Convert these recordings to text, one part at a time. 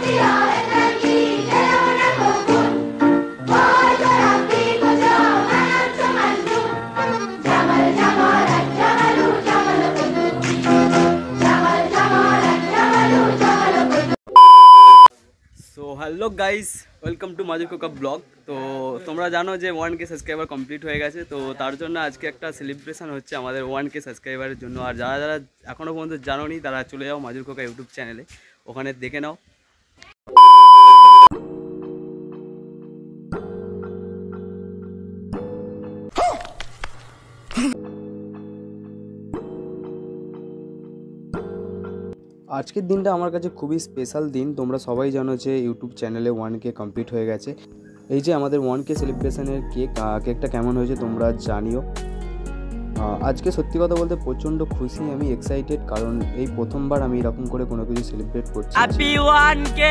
So hello guys welcome to মাজুর কোকা blog. তো তোমরা জানো যে 1K সাবস্ক্রাইবার কমপ্লিট হয়ে গেছে, তো তার জন্য আজকে একটা সেলিব্রেশন হচ্ছে আমাদের 1K সাবস্ক্রাইবারের জন্য। আর যারা যারা এখনও পর্যন্ত জানোনি তারা চলে যাও মাজুর কোকা ইউটিউব চ্যানেলে, ওখানে দেখে নাও। আজকের দিনটা আমার কাছে খুবই স্পেশাল দিন। তোমরা সবাই জানো যে ইউটিউব চ্যানেলে 1K কমপ্লিট হয়ে গেছে। এই যে আমাদের 1K সেলিব্রেশনের কেকটা কেমন হয়েছে তোমরা জানিও। আজকে সত্যি কথা বলতে প্রচণ্ড খুশি, আমি এক্সাইটেড, কারণ এই প্রথমবার আমি এরকম করে কোনো কিছু সেলিব্রেট করছি। Happy 1K।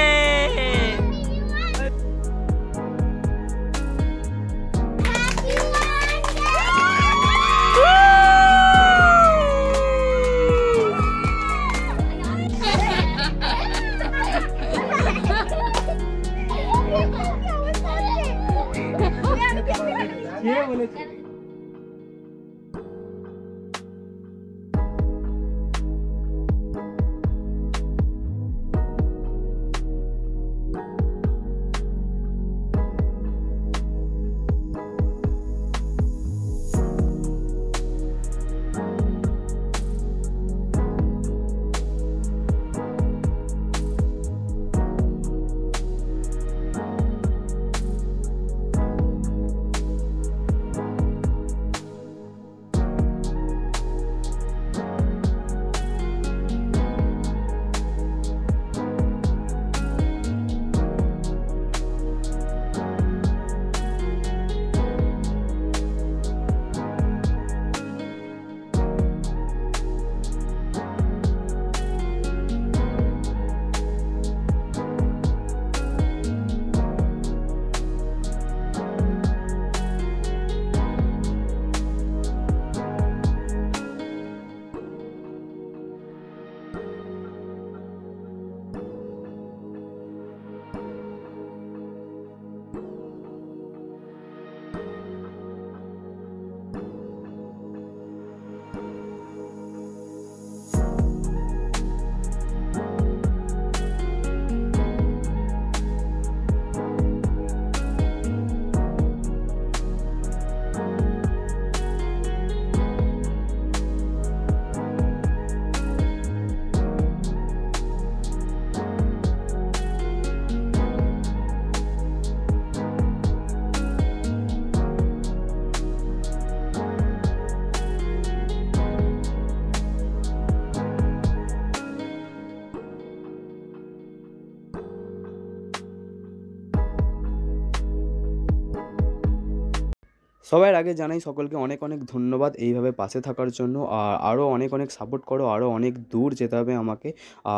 সবার আগে জানাই সকলকে অনেক অনেক ধন্যবাদ এইভাবে পাশে থাকার জন্য। আর আরও অনেক অনেক সাপোর্ট করো, আরও অনেক দূর যেতে হবে আমাকে।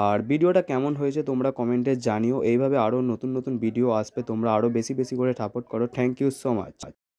আর ভিডিওটা কেমন হয়েছে তোমরা কমেন্টে জানিও। এইভাবে আরও নতুন নতুন ভিডিও আসবে, তোমরা আরও বেশি বেশি করে সাপোর্ট করো। Thank you so much.